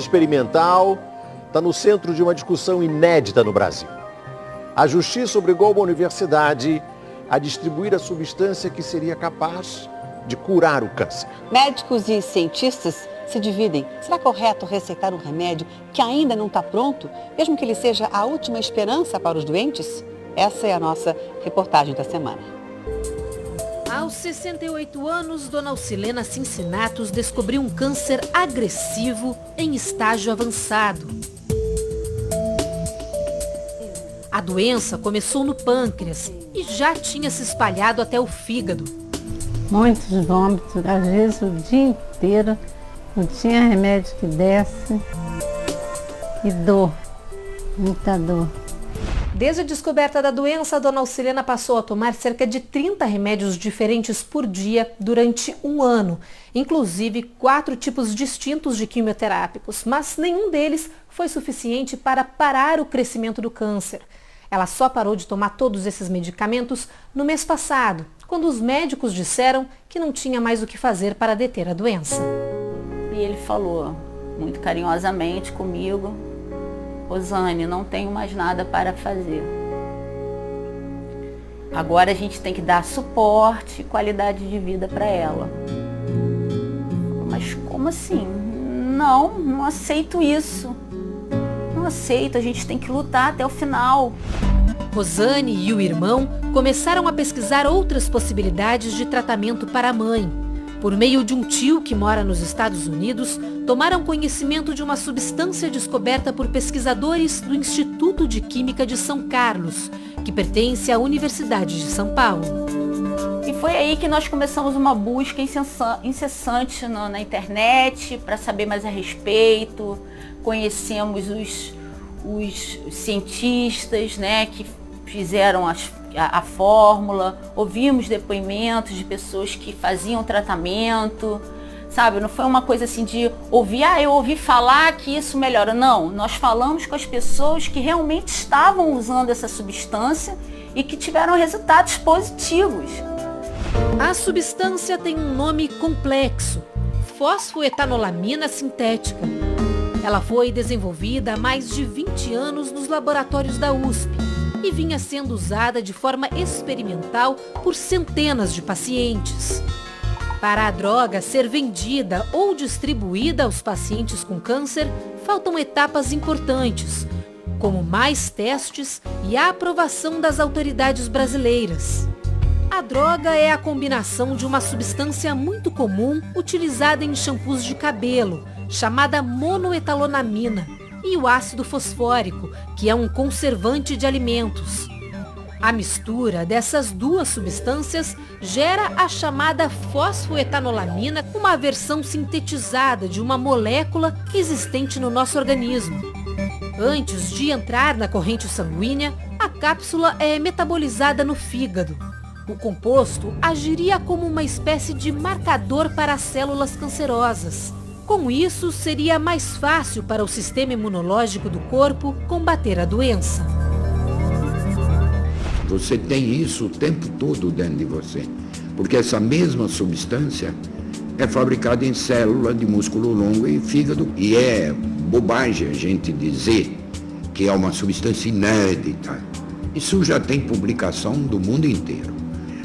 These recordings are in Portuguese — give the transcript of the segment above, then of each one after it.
experimental está no centro de uma discussão inédita no Brasil. A justiça obrigou uma universidade a distribuir a substância que seria capaz de curar o câncer. Médicos e cientistas se dividem. Será correto receitar um remédio que ainda não está pronto, mesmo que ele seja a última esperança para os doentes? Essa é a nossa reportagem da semana. Aos 68 anos, Dona Alcilena Cincinnatus descobriu um câncer agressivo em estágio avançado. A doença começou no pâncreas e já tinha se espalhado até o fígado. Muitos vômitos, às vezes o dia inteiro, não tinha remédio que desse. E dor, muita dor. Desde a descoberta da doença, a Dona Alcilena passou a tomar cerca de 30 remédios diferentes por dia durante um ano, inclusive 4 tipos distintos de quimioterápicos, mas nenhum deles foi suficiente para parar o crescimento do câncer. Ela só parou de tomar todos esses medicamentos no mês passado, quando os médicos disseram que não tinha mais o que fazer para deter a doença. E ele falou muito carinhosamente comigo: Rosane, não tenho mais nada para fazer. Agora a gente tem que dar suporte e qualidade de vida para ela. Mas como assim? Não aceito isso. Não aceito, a gente tem que lutar até o final. Rosane e o irmão começaram a pesquisar outras possibilidades de tratamento para a mãe. Por meio de um tio que mora nos Estados Unidos, tomaram conhecimento de uma substância descoberta por pesquisadores do Instituto de Química de São Carlos, que pertence à Universidade de São Paulo. E foi aí que nós começamos uma busca incessante na internet para saber mais a respeito. Conhecemos os cientistas, né, que fizeram a fórmula, ouvimos depoimentos de pessoas que faziam tratamento, sabe? Não foi uma coisa assim de ouvir, eu ouvi falar que isso melhora. Não, nós falamos com as pessoas que realmente estavam usando essa substância e que tiveram resultados positivos. A substância tem um nome complexo: fosfoetanolamina sintética. Ela foi desenvolvida há mais de 20 anos nos laboratórios da USP e vinha sendo usada de forma experimental por centenas de pacientes. Para a droga ser vendida ou distribuída aos pacientes com câncer, faltam etapas importantes, como mais testes e a aprovação das autoridades brasileiras. A droga é a combinação de uma substância muito comum utilizada em shampoos de cabelo, chamada monoetalonamina, e o ácido fosfórico, que é um conservante de alimentos. A mistura dessas duas substâncias gera a chamada fosfoetanolamina, uma versão sintetizada de uma molécula existente no nosso organismo. Antes de entrar na corrente sanguínea, a cápsula é metabolizada no fígado. O composto agiria como uma espécie de marcador para as células cancerosas. Com isso, seria mais fácil para o sistema imunológico do corpo combater a doença. Você tem isso o tempo todo dentro de você, porque essa mesma substância é fabricada em célula de músculo longo e fígado. E é bobagem a gente dizer que é uma substância inédita. Isso já tem publicação do mundo inteiro.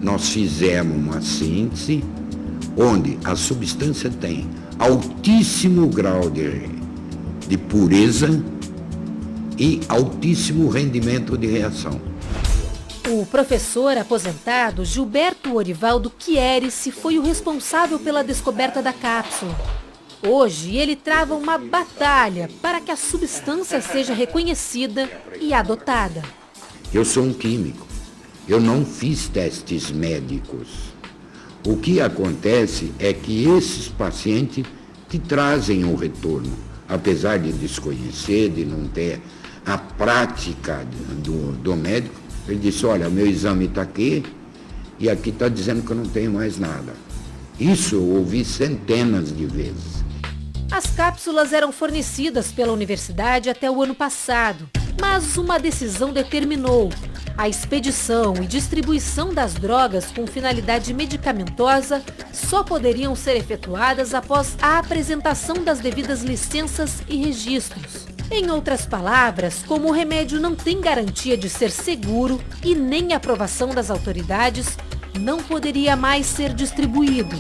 Nós fizemos uma síntese onde a substância tem altíssimo grau de pureza e altíssimo rendimento de reação. O professor aposentado Gilberto Orivaldo Chierici foi o responsável pela descoberta da cápsula. Hoje, ele trava uma batalha para que a substância seja reconhecida e adotada. Eu sou um químico, eu não fiz testes médicos. O que acontece é que esses pacientes te trazem o retorno, apesar de desconhecer, de não ter a prática do médico. Ele disse: olha, meu exame está aqui e aqui está dizendo que eu não tenho mais nada. Isso eu ouvi centenas de vezes. As cápsulas eram fornecidas pela universidade até o ano passado, mas uma decisão determinou. A expedição e distribuição das drogas com finalidade medicamentosa só poderiam ser efetuadas após a apresentação das devidas licenças e registros. Em outras palavras, como o remédio não tem garantia de ser seguro e nem aprovação das autoridades, não poderia mais ser distribuído.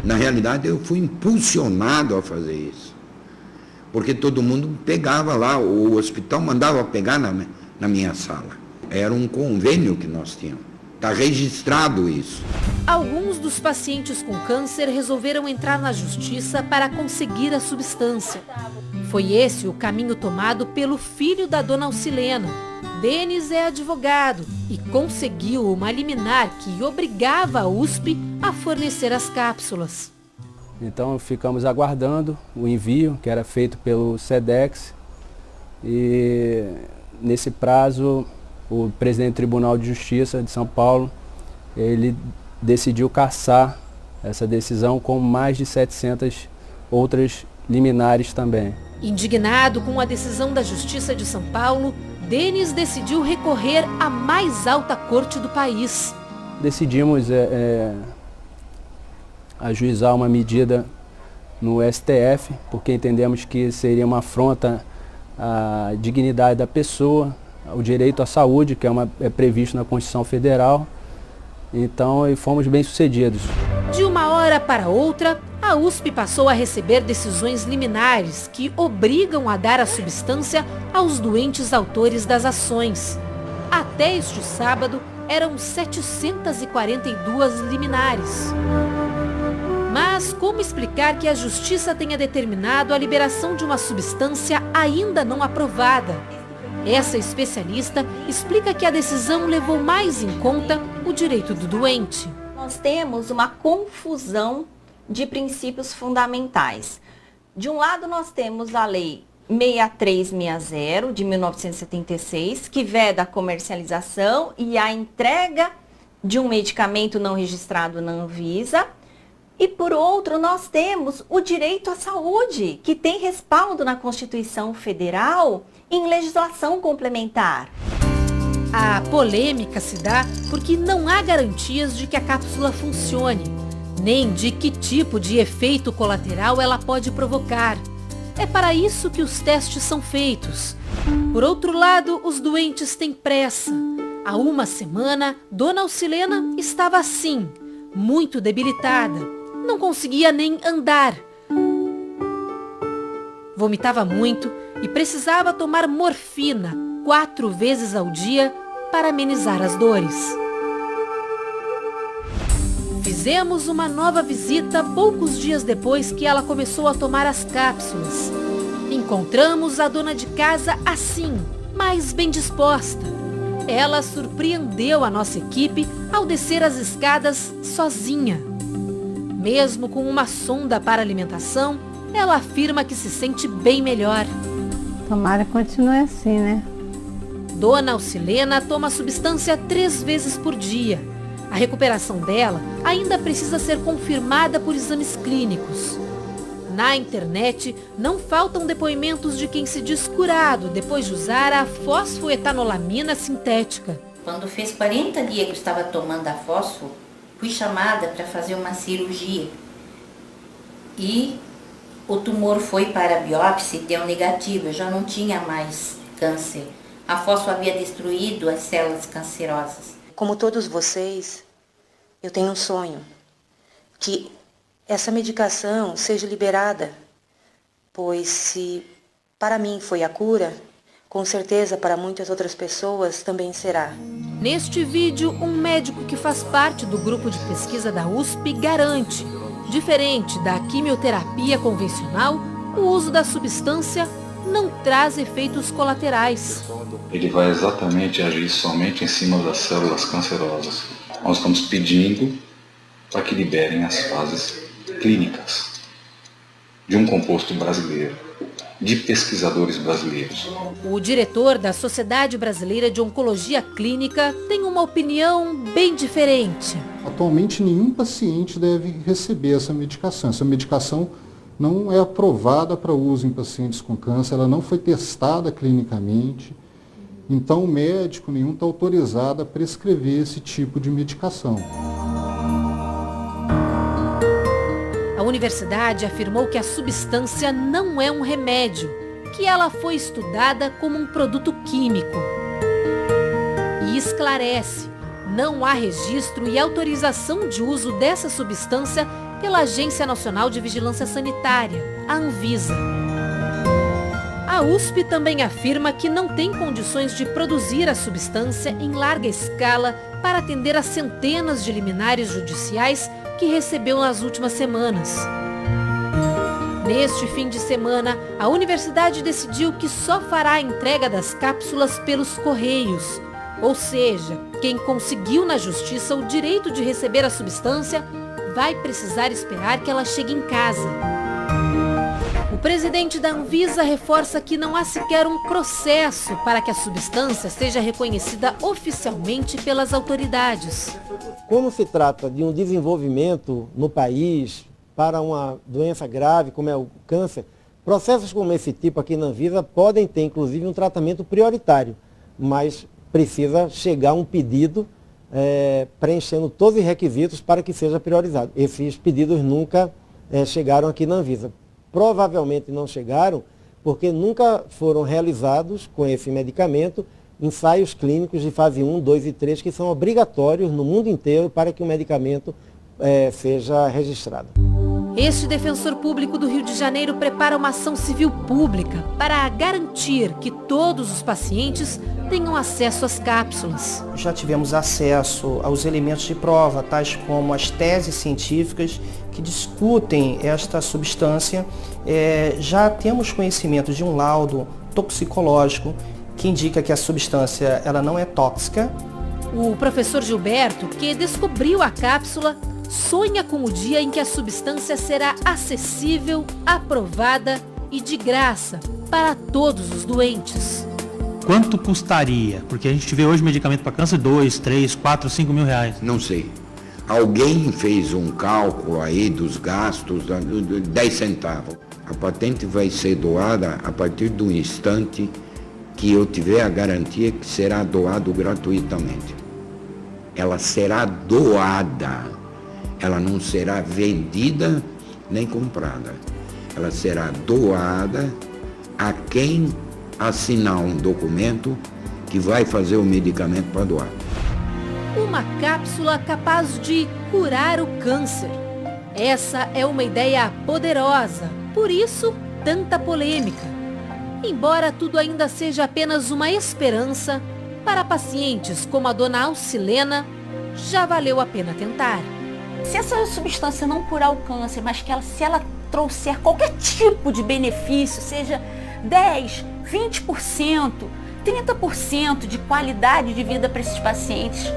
Na realidade, eu fui impulsionado a fazer isso. Porque todo mundo pegava lá, o hospital mandava pegar na minha sala. Era um convênio que nós tínhamos. Está registrado isso. Alguns dos pacientes com câncer resolveram entrar na justiça para conseguir a substância. Foi esse o caminho tomado pelo filho da dona Alcilena. Denis é advogado e conseguiu uma liminar que obrigava a USP a fornecer as cápsulas. Então ficamos aguardando o envio, que era feito pelo SEDEX, e nesse prazo o presidente do Tribunal de Justiça de São Paulo, ele decidiu cassar essa decisão com mais de 700 outras liminares também. Indignado com a decisão da Justiça de São Paulo, Denis decidiu recorrer à mais alta corte do país. Decidimos ajuizar uma medida no STF, porque entendemos que seria uma afronta à dignidade da pessoa, ao direito à saúde, que é previsto na Constituição Federal. Então, fomos bem-sucedidos. De uma hora para outra, a USP passou a receber decisões liminares que obrigam a dar a substância aos doentes autores das ações. Até este sábado, eram 742 liminares. Mas como explicar que a Justiça tenha determinado a liberação de uma substância ainda não aprovada? Essa especialista explica que a decisão levou mais em conta o direito do doente. Nós temos uma confusão de princípios fundamentais. De um lado, nós temos a Lei 6360, de 1976, que veda a comercialização e a entrega de um medicamento não registrado na Anvisa. E, por outro, nós temos o direito à saúde, que tem respaldo na Constituição Federal em legislação complementar. A polêmica se dá porque não há garantias de que a cápsula funcione, nem de que tipo de efeito colateral ela pode provocar. É para isso que os testes são feitos. Por outro lado, os doentes têm pressa. Há uma semana, dona Alcilena estava assim, muito debilitada. Não conseguia nem andar. Vomitava muito e precisava tomar morfina 4 vezes ao dia para amenizar as dores. Fizemos uma nova visita poucos dias depois que ela começou a tomar as cápsulas. Encontramos a dona de casa assim, mais bem disposta. Ela surpreendeu a nossa equipe ao descer as escadas sozinha. Mesmo com uma sonda para alimentação, ela afirma que se sente bem melhor. Tomara que continue assim, né? Dona Alcilena toma a substância 3 vezes por dia. A recuperação dela ainda precisa ser confirmada por exames clínicos. Na internet, não faltam depoimentos de quem se diz curado depois de usar a fosfoetanolamina sintética. Quando fez 40 dias que eu estava tomando a fósforo, fui chamada para fazer uma cirurgia. E o tumor foi para a biópsia e deu negativo, eu já não tinha mais câncer. A fósforo havia destruído as células cancerosas. Como todos vocês, eu tenho um sonho, que essa medicação seja liberada, pois se para mim foi a cura, com certeza para muitas outras pessoas também será. Neste vídeo, um médico que faz parte do grupo de pesquisa da USP garante, diferente da quimioterapia convencional, o uso da substância não traz efeitos colaterais. Ele vai exatamente agir somente em cima das células cancerosas. Nós estamos pedindo para que liberem as fases clínicas de um composto brasileiro, de pesquisadores brasileiros. O diretor da Sociedade Brasileira de Oncologia Clínica tem uma opinião bem diferente. Atualmente, nenhum paciente deve receber essa medicação. Essa medicação não é aprovada para uso em pacientes com câncer, ela não foi testada clinicamente, então o médico nenhum está autorizado a prescrever esse tipo de medicação. A universidade afirmou que a substância não é um remédio, que ela foi estudada como um produto químico. E esclarece, não há registro e autorização de uso dessa substância pela Agência Nacional de Vigilância Sanitária, a Anvisa. A USP também afirma que não tem condições de produzir a substância em larga escala para atender às centenas de liminares judiciais que recebeu nas últimas semanas. Neste fim de semana, a universidade decidiu que só fará a entrega das cápsulas pelos correios. Ou seja, quem conseguiu na justiça o direito de receber a substância vai precisar esperar que ela chegue em casa. O presidente da Anvisa reforça que não há sequer um processo para que a substância seja reconhecida oficialmente pelas autoridades. Como se trata de um desenvolvimento no país para uma doença grave, como é o câncer, processos como esse tipo aqui na Anvisa podem ter, inclusive, um tratamento prioritário, mas precisa chegar um pedido preenchendo todos os requisitos para que seja priorizado. Esses pedidos nunca chegaram aqui na Anvisa. Provavelmente não chegaram porque nunca foram realizados com esse medicamento ensaios clínicos de fase 1, 2 e 3 que são obrigatórios no mundo inteiro para que o medicamento seja registrado. Este defensor público do Rio de Janeiro prepara uma ação civil pública para garantir que todos os pacientes tenham acesso às cápsulas. Já tivemos acesso aos elementos de prova, tais como as teses científicas que discutem esta substância. Já temos conhecimento de um laudo toxicológico que indica que a substância ela não é tóxica. O professor Gilberto, que descobriu a cápsula, sonha com o dia em que a substância será acessível, aprovada e de graça para todos os doentes. Quanto custaria? Porque a gente vê hoje medicamento para câncer 2, 3, 4, 5 mil reais. Não sei. Alguém fez um cálculo aí dos gastos, 10 centavos. A patente vai ser doada a partir do instante que eu tiver a garantia que será doado gratuitamente. Ela será doada. Ela não será vendida nem comprada. Ela será doada a quem assinar um documento que vai fazer o medicamento para doar. Uma cápsula capaz de curar o câncer. Essa é uma ideia poderosa, por isso tanta polêmica. Embora tudo ainda seja apenas uma esperança, para pacientes como a dona Alcilena, já valeu a pena tentar. Se essa substância não curar o câncer, mas que se ela trouxer qualquer tipo de benefício, seja 10, 20%, 30% de qualidade de vida para esses pacientes,